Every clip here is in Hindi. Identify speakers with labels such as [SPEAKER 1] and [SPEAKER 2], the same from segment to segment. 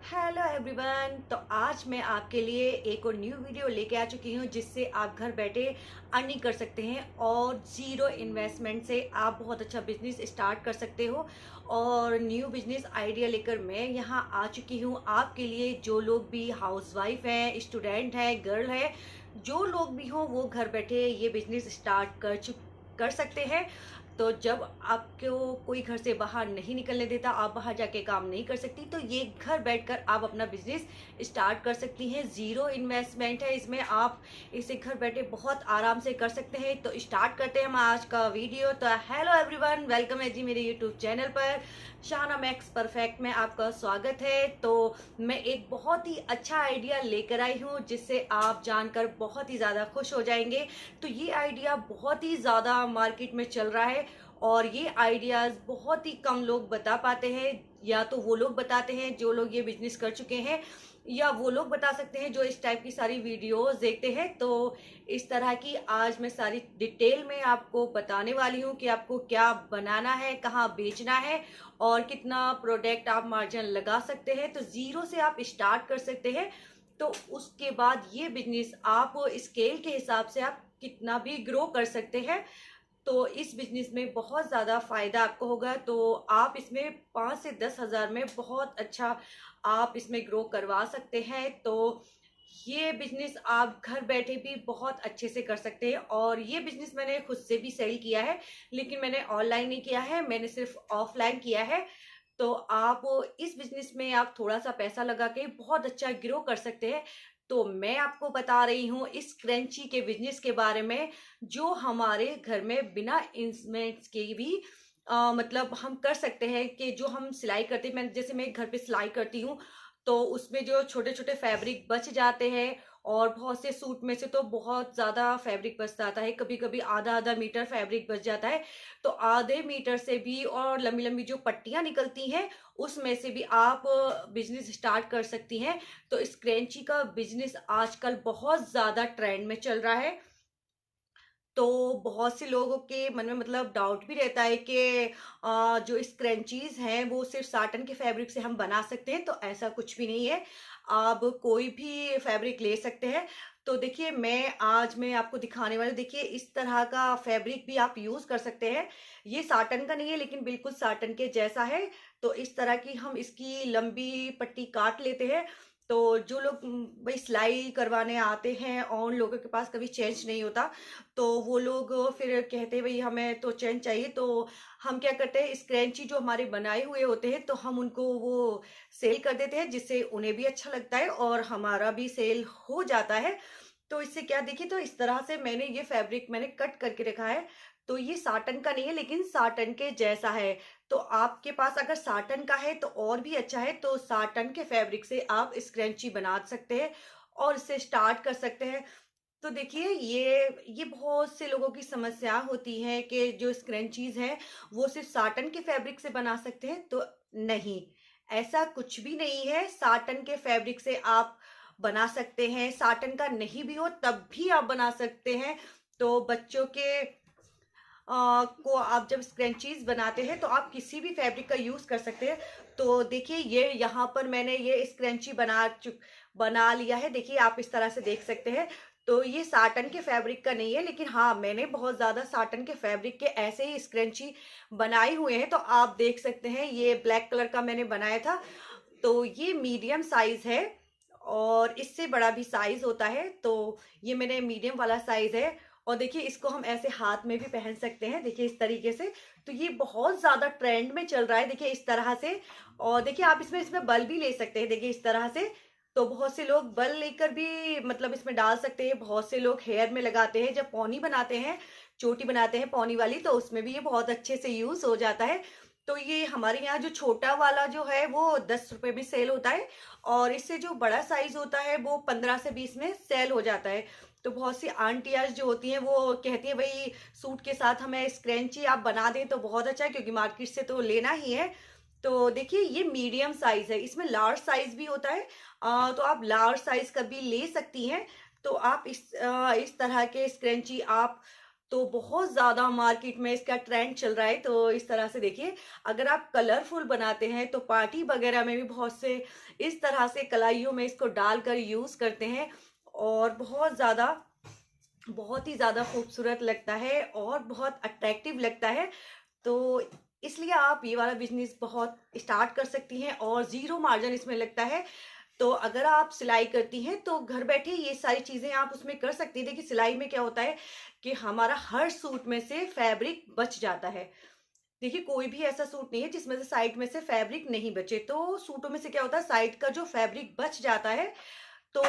[SPEAKER 1] Hello everyone. तो आज मैं आपके लिए एक और न्यू वीडियो लेके आ चुकी हूँ जिससे आप घर बैठे अर्निंग कर सकते हैं और ज़ीरो इन्वेस्टमेंट से आप बहुत अच्छा बिजनेस स्टार्ट कर सकते हो। और न्यू बिजनेस आइडिया लेकर मैं यहाँ आ चुकी हूँ आपके लिए। जो लोग भी हाउसवाइफ हैं, स्टूडेंट हैं, गर्ल है, जो लोग भी हों वो घर बैठे ये बिजनेस स्टार्ट कर सकते हैं। तो जब आपको कोई घर से बाहर नहीं निकलने देता, आप बाहर जाके काम नहीं कर सकती, तो ये घर बैठकर आप अपना बिजनेस स्टार्ट कर सकती हैं। ज़ीरो इन्वेस्टमेंट है इसमें, आप इसे घर बैठे बहुत आराम से कर सकते हैं। तो स्टार्ट करते हैं हम आज का वीडियो। तो हेलो एवरीवन, वेलकम है जी मेरे यूट्यूब चैनल पर। शाहना मैक्स परफेक्ट में आपका स्वागत है। तो मैं एक बहुत ही अच्छा आइडिया लेकर आई हूँ जिससे आप जानकर बहुत ही ज़्यादा खुश हो जाएंगे। तो ये आइडिया बहुत ही ज़्यादा मार्केट में चल रहा है और ये आइडियाज़ बहुत ही कम लोग बता पाते हैं। या तो वो लोग बताते हैं जो लोग ये बिजनेस कर चुके हैं, या वो लोग बता सकते हैं जो इस टाइप की सारी वीडियोस देखते हैं। तो इस तरह की आज मैं सारी डिटेल में आपको बताने वाली हूँ कि आपको क्या बनाना है, कहाँ बेचना है और कितना प्रोडक्ट आप मार्जिन लगा सकते हैं। तो ज़ीरो से आप स्टार्ट कर सकते हैं। तो उसके बाद ये बिजनेस आप स्केल के हिसाब से आप कितना भी ग्रो कर सकते हैं। तो इस बिजनेस में बहुत ज़्यादा फायदा आपको होगा। तो आप इसमें 5 से 10 हज़ार में बहुत अच्छा आप इसमें ग्रो करवा सकते हैं। तो ये बिजनेस आप घर बैठे भी बहुत अच्छे से कर सकते हैं। और ये बिजनेस मैंने खुद से भी सेल किया है, लेकिन मैंने ऑनलाइन नहीं किया है, मैंने सिर्फ ऑफलाइन किया है। तो आप इस बिजनेस में आप थोड़ा सा पैसा लगा के बहुत अच्छा ग्रो कर सकते हैं। तो मैं आपको बता रही हूँ इस क्रंची के बिजनेस के बारे में, जो हमारे घर में बिना इंस्ट्रूमेंट्स के भी मतलब हम कर सकते हैं। कि जो हम सिलाई करते हैं, मैं जैसे मैं घर पे सिलाई करती हूँ, तो उसमें जो छोटे छोटे फैब्रिक बच जाते हैं, और बहुत से सूट में से तो बहुत ज़्यादा फैब्रिक बच जाता है, कभी कभी आधा आधा मीटर फैब्रिक बच जाता है। तो आधे मीटर से भी और लंबी लंबी जो पट्टियां निकलती हैं, उसमें से भी आप बिजनेस स्टार्ट कर सकती हैं। तो इस क्रंची का बिजनेस आजकल बहुत ज़्यादा ट्रेंड में चल रहा है। तो बहुत से लोगों के मन में मतलब डाउट भी रहता है कि जो स्क्रंचीज हैं वो सिर्फ साटन के फैब्रिक से हम बना सकते हैं। तो ऐसा कुछ भी नहीं है, आप कोई भी फैब्रिक ले सकते हैं। तो देखिए मैं आपको दिखाने वाली, देखिए इस तरह का फैब्रिक भी आप यूज कर सकते हैं। ये साटन का नहीं है लेकिन बिल्कुल साटन के जैसा है। तो इस तरह की हम इसकी लंबी पट्टी काट लेते हैं। तो जो लोग भाई सिलाई करवाने आते हैं और उन लोगों के पास कभी चेंज नहीं होता, तो वो लोग फिर कहते हैं भाई हमें तो चेन चाहिए। तो हम क्या करते हैं, स्क्रैंची जो हमारे बनाए हुए होते हैं तो हम उनको वो सेल कर देते हैं, जिससे उन्हें भी अच्छा लगता है और हमारा भी सेल हो जाता है। तो इससे क्या, देखिए तो इस तरह से मैंने ये फैब्रिक मैंने कट करके रखा है। तो ये साटन का नहीं है लेकिन साटन के जैसा है। तो आपके पास अगर साटन का है तो और भी अच्छा है। तो साटन के फैब्रिक से आप स्क्रैंची बना सकते हैं और इसे स्टार्ट कर सकते हैं। तो देखिए ये बहुत से लोगों की समस्या होती है कि जो स्क्रंचीज है वो सिर्फ साटन के फैब्रिक से बना सकते हैं। तो नहीं, ऐसा कुछ भी नहीं है। साटन के फैब्रिक से आप बना सकते हैं, साटन का नहीं भी हो तब भी आप बना सकते हैं। तो बच्चों के को आप जब स्क्रंचीज बनाते हैं तो आप किसी भी फैब्रिक का यूज कर सकते हैं। तो देखिए ये यहाँ पर मैंने ये स्क्रंची बना लिया है। देखिए आप इस तरह से देख सकते हैं। तो ये साटन के फैब्रिक का नहीं है, लेकिन हाँ मैंने बहुत ज्यादा साटन के फैब्रिक के ऐसे ही स्क्रंची बनाए हुए हैं। तो आप देख सकते हैं ये ब्लैक कलर का मैंने बनाया था। तो ये मीडियम साइज है और इससे बड़ा भी साइज होता है। तो ये मैंने मीडियम वाला साइज है। और देखिए इसको हम ऐसे हाथ में भी पहन सकते हैं, देखिए इस तरीके से। तो ये बहुत ज्यादा ट्रेंड में चल रहा है, देखिए इस तरह से। और देखिए आप इसमें इसमें बल भी ले सकते हैं, देखिए इस तरह से। तो बहुत से लोग बल लेकर भी मतलब इसमें डाल सकते हैं। बहुत से लोग हेयर में लगाते हैं, जब पौनी बनाते हैं, चोटी बनाते हैं पौनी वाली, तो उसमें भी ये बहुत अच्छे से यूज हो जाता है। तो ये हमारे यहाँ जो छोटा वाला जो है वो 10 रुपए में सेल होता है, और इससे जो बड़ा साइज होता है वो 15 से 20 में सेल हो जाता है। तो बहुत सी आंटियाज जो होती हैं वो कहती है भाई सूट के साथ हमें स्क्रैंची आप बना दें तो बहुत अच्छा है, क्योंकि मार्केट से तो लेना ही है। तो देखिए ये मीडियम साइज है, इसमें लार्ज साइज भी होता है। तो आप लार्ज साइज का भी ले सकती हैं। तो आप इस तरह के स्क्रैंची आप तो बहुत ज़्यादा मार्केट में इसका ट्रेंड चल रहा है। तो इस तरह से देखिए, अगर आप कलरफुल बनाते हैं तो पार्टी वगैरह में भी बहुत से इस तरह से कलाइयों में इसको डालकर यूज़ करते हैं और बहुत ही ज़्यादा खूबसूरत लगता है और बहुत अट्रैक्टिव लगता है। तो इसलिए आप ये वाला बिजनेस बहुत स्टार्ट कर सकती हैं और ज़ीरो मार्जिन इसमें लगता है। तो अगर आप सिलाई करती हैं तो घर बैठे ये सारी चीज़ें आप उसमें कर सकती हैं। देखिए, सिलाई में क्या होता है कि हमारा हर सूट में से फैब्रिक बच जाता है। देखिए, कोई भी ऐसा सूट नहीं है जिसमें से साइड में से फैब्रिक नहीं बचे। तो सूटों में से क्या होता है, साइड का जो फैब्रिक बच जाता है तो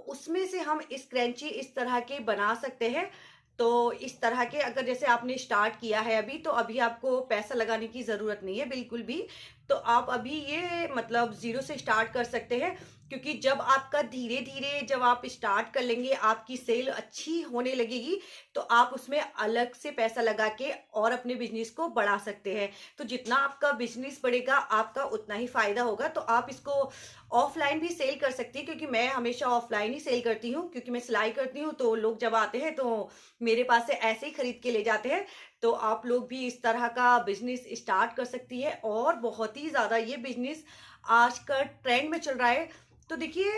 [SPEAKER 1] उसमें से हम स्क्रैंची इस तरह के बना सकते हैं। तो इस तरह के अगर जैसे आपने स्टार्ट किया है अभी, तो अभी आपको पैसा लगाने की ज़रूरत नहीं है बिल्कुल भी। तो आप अभी ये मतलब ज़ीरो से स्टार्ट कर सकते हैं, क्योंकि जब आपका धीरे-धीरे जब आप स्टार्ट कर लेंगे, आपकी सेल अच्छी होने लगेगी, तो आप उसमें अलग से पैसा लगा के और अपने बिज़नेस को बढ़ा सकते हैं। तो जितना आपका बिज़नेस बढ़ेगा, आपका उतना ही फ़ायदा होगा। तो आप इसको ऑफलाइन भी सेल कर सकती हैं, क्योंकि मैं हमेशा ऑफलाइन ही सेल करती हूँ, क्योंकि मैं सिलाई करती हूँ। तो लोग जब आते हैं तो मेरे पास से ऐसे ही खरीद के ले जाते हैं। तो आप लोग भी इस तरह का बिजनेस स्टार्ट कर सकती है और बहुत ही ज़्यादा ये बिजनेस आज का ट्रेंड में चल रहा है। तो देखिए,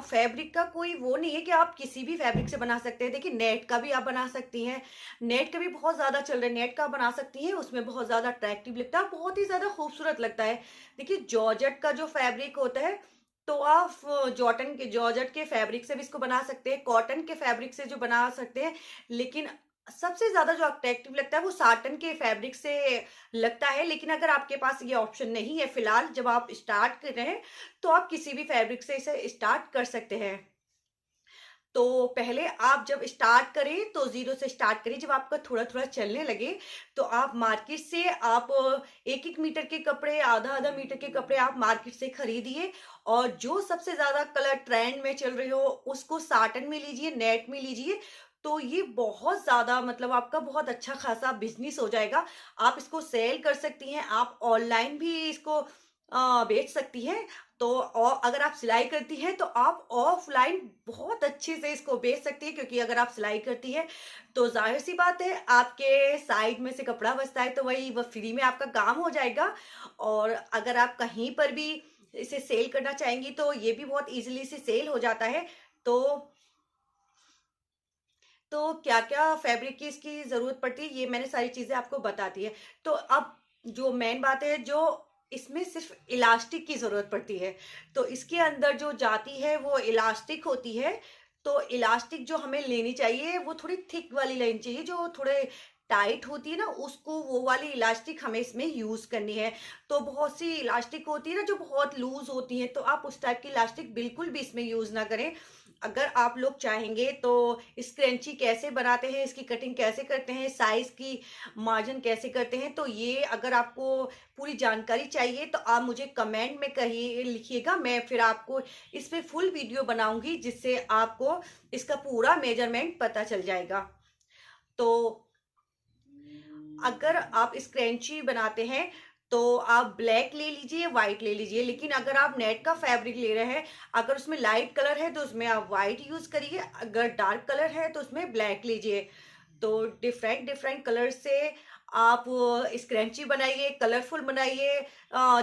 [SPEAKER 1] फैब्रिक का कोई वो नहीं है कि आप किसी भी फैब्रिक से बना सकते हैं। देखिए, नेट का भी आप बना सकती हैं, नेट का भी बहुत ज़्यादा चल रहा है, नेट का बना सकती हैं, उसमें बहुत ज़्यादा अट्रैक्टिव लगता है, बहुत ही ज़्यादा खूबसूरत लगता है। देखिए, जॉर्जेट का जो फैब्रिक होता है, तो आप जॉर्जेट के फैब्रिक से भी इसको बना सकते हैं, कॉटन के फैब्रिक से जो बना सकते हैं। लेकिन सबसे ज़्यादा जो अट्रैक्टिव लगता है वो साटन के फैब्रिक से लगता है। लेकिन अगर आपके पास ये ऑप्शन नहीं है फिलहाल, जब आप स्टार्ट कर रहे हैं, तो आप किसी भी फैब्रिक से इसे स्टार्ट कर सकते हैं। तो पहले आप जब स्टार्ट करें तो ज़ीरो से स्टार्ट करिए। जब आपका थोड़ा-थोड़ा चलने लगे, तो आप मार्केट से आप 1-1 मीटर के कपड़े, आधा-आधा मीटर के कपड़े आप मार्केट से खरीदिए और जो सबसे ज़्यादा कलर ट्रेंड में चल रहे हो, उसको साटन में लीजिए, नेट में लीजिए। तो ये बहुत ज़्यादा मतलब आपका बहुत अच्छा खासा बिज़नेस हो जाएगा। आप इसको सेल कर सकती हैं, आप ऑनलाइन भी इसको बेच सकती हैं। तो और अगर आप सिलाई करती हैं तो आप ऑफलाइन बहुत अच्छे से इसको बेच सकती हैं, क्योंकि अगर आप सिलाई करती हैं तो जाहिर सी बात है, आपके साइड में से कपड़ा बचता है तो वही वो फ्री में आपका काम हो जाएगा। और अगर आप कहीं पर भी इसे सेल करना चाहेंगी तो ये भी बहुत इजीली से सेल हो जाता है। तो क्या क्या फैब्रिक की इसकी ज़रूरत पड़ती है, ये मैंने सारी चीज़ें आपको बता दी है। तो अब जो मेन बात है, जो इसमें सिर्फ इलास्टिक की ज़रूरत पड़ती है। तो इसके अंदर जो जाती है वो इलास्टिक होती है। तो इलास्टिक जो हमें लेनी चाहिए वो थोड़ी थिक वाली लेनी चाहिए, जो थोड़े टाइट होती है ना, उसको वो वाली इलास्टिक हमें इसमें यूज़ करनी है। तो बहुत सी इलास्टिक होती है ना जो बहुत लूज़ होती है, तो आप उस टाइप की इलास्टिक बिल्कुल भी इसमें यूज़ ना करें। अगर आप लोग चाहेंगे तो स्क्रंची कैसे बनाते हैं, इसकी कटिंग कैसे करते हैं, साइज की मार्जिन कैसे करते हैं, तो ये अगर आपको पूरी जानकारी चाहिए तो आप मुझे कमेंट में कहिए, लिखिएगा। मैं फिर आपको इस पे फुल वीडियो बनाऊंगी, जिससे आपको इसका पूरा मेजरमेंट पता चल जाएगा। तो अगर आप स्क्रंची बनाते हैं तो आप ब्लैक ले लीजिए, व्हाइट ले लीजिए। लेकिन अगर आप नेट का फैब्रिक ले रहे हैं, अगर उसमें लाइट कलर है तो उसमें आप व्हाइट यूज करिए, अगर डार्क कलर है तो उसमें ब्लैक लीजिए। तो डिफरेंट डिफरेंट कलर से आप स्क्रंची बनाइए, कलरफुल बनाइए,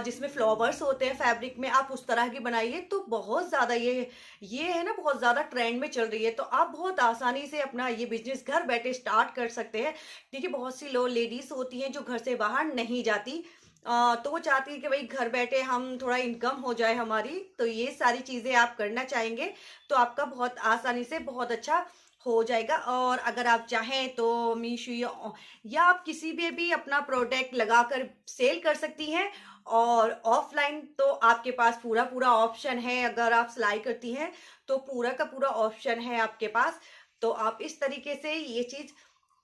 [SPEAKER 1] जिसमें फ्लावर्स होते हैं फैब्रिक में, आप उस तरह की बनाइए। तो बहुत ज़्यादा ये है ना, बहुत ज़्यादा ट्रेंड में चल रही है। तो आप बहुत आसानी से अपना ये बिजनेस घर बैठे स्टार्ट कर सकते हैं। देखिए, बहुत सी लोग लेडीज़ होती हैं जो घर से बाहर नहीं जाती, तो वो चाहती है कि भाई घर बैठे हम थोड़ा इनकम हो जाए हमारी। तो ये सारी चीज़ें आप करना चाहेंगे तो आपका बहुत आसानी से बहुत अच्छा हो जाएगा। और अगर आप चाहें तो मीशो या आप किसी भी अपना प्रोडक्ट लगाकर सेल कर सकती हैं। और ऑफलाइन तो आपके पास पूरा पूरा ऑप्शन है, अगर आप सिलाई करती हैं तो पूरा का पूरा ऑप्शन है आपके पास। तो आप इस तरीके से ये चीज़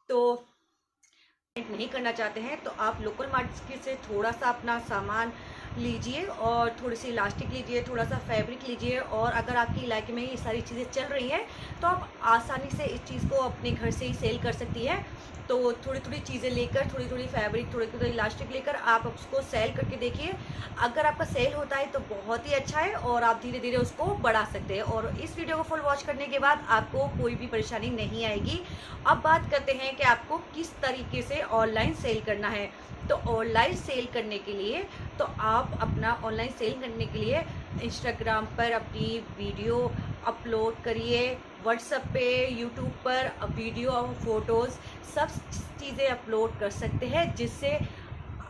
[SPEAKER 1] तो नहीं करना चाहते हैं तो आप लोकल मार्केट से थोड़ा सा अपना सामान लीजिए और थोड़ी सी इलास्टिक लीजिए, थोड़ा सा फैब्रिक लीजिए। और अगर आपके इलाके में ये सारी चीज़ें चल रही हैं तो आप आसानी से इस चीज़ को अपने घर से ही सेल कर सकती है। तो थोड़ी थोड़ी चीज़ें लेकर, थोड़ी थोड़ी फैब्रिक, थोड़ी थोड़ी इलास्टिक लेकर आप उसको सेल करके देखिए। अगर आपका सेल होता है तो बहुत ही अच्छा है और आप धीरे धीरे उसको बढ़ा सकते हैं। और इस वीडियो को फुल वॉच करने के बाद आपको कोई भी परेशानी नहीं आएगी। अब बात करते हैं कि आपको किस तरीके से ऑनलाइन सेल करना है। तो ऑनलाइन सेल करने के लिए तो आप अपना ऑनलाइन सेल करने के लिए इंस्टाग्राम पर अपनी वीडियो अपलोड करिए, व्हाट्सएप पे, यूट्यूब पर वीडियो और फोटोज़ सब चीज़ें अपलोड कर सकते हैं, जिससे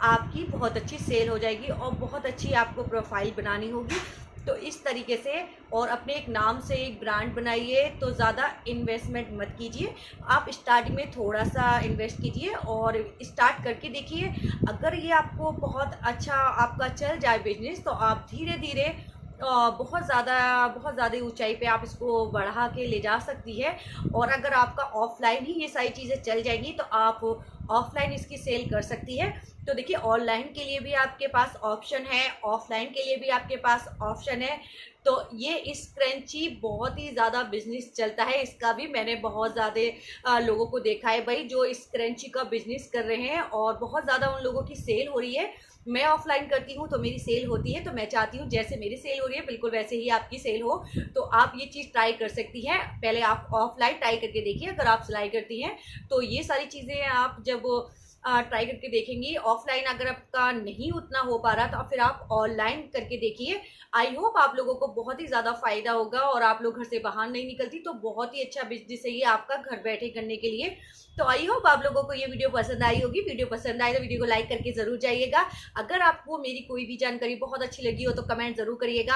[SPEAKER 1] आपकी बहुत अच्छी सेल हो जाएगी और बहुत अच्छी आपको प्रोफाइल बनानी होगी। तो इस तरीके से, और अपने एक नाम से एक ब्रांड बनाइए। तो ज़्यादा इन्वेस्टमेंट मत कीजिए, आप स्टार्टिंग में थोड़ा सा इन्वेस्ट कीजिए और स्टार्ट करके देखिए। अगर ये आपको बहुत अच्छा आपका चल जाए बिजनेस तो आप धीरे धीरे बहुत ज़्यादा ऊंचाई पे आप इसको बढ़ा के ले जा सकती है। और अगर आपका ऑफलाइन ही ये सारी चीज़ें चल जाएंगी तो आप ऑफलाइन इसकी सेल कर सकती है। तो देखिए, ऑनलाइन के लिए भी आपके पास ऑप्शन है, ऑफलाइन के लिए भी आपके पास ऑप्शन है। तो ये इस क्रंची बहुत ही ज़्यादा बिजनेस चलता है, इसका भी मैंने बहुत ज़्यादा लोगों को देखा है भाई, जो इस क्रंची का बिजनेस कर रहे हैं और बहुत ज़्यादा उन लोगों की सेल हो रही है। मैं ऑफलाइन करती हूँ तो मेरी सेल होती है, तो मैं चाहती हूँ जैसे मेरी सेल हो रही है बिल्कुल वैसे ही आपकी सेल हो। तो आप ये चीज़ ट्राई कर सकती हैं। पहले आप ऑफलाइन ट्राई करके देखिए। अगर आप सिलाई करती हैं तो ये सारी चीज़ें आप जब ट्राई करके देखेंगी, ऑफलाइन अगर आपका नहीं उतना हो पा रहा तो फिर आप ऑनलाइन करके देखिए। आई होप आप लोगों को बहुत ही ज़्यादा फायदा होगा और आप लोग घर से बाहर नहीं निकलती तो बहुत ही अच्छा बिजनेस है ये आपका घर बैठे करने के लिए। तो आई होप आप लोगों को ये वीडियो पसंद आई होगी। वीडियो पसंद आए तो वीडियो को लाइक करके जरूर जाइएगा। अगर आपको मेरी कोई भी जानकारी बहुत अच्छी लगी हो तो कमेंट जरूर करिएगा।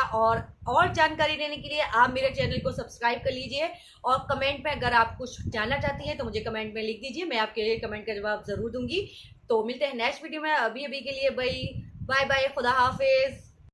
[SPEAKER 1] और जानकारी लेने के लिए आप मेरे चैनल को सब्सक्राइब कर लीजिए। और कमेंट में अगर आप कुछ जानना चाहती हैं तो मुझे कमेंट में लिख दीजिए, मैं आपके कमेंट का जवाब जरूर दूंगी। तो मिलते हैं नेक्स्ट वीडियो में। अभी के लिए बाय बाय, खुदा हाफिज।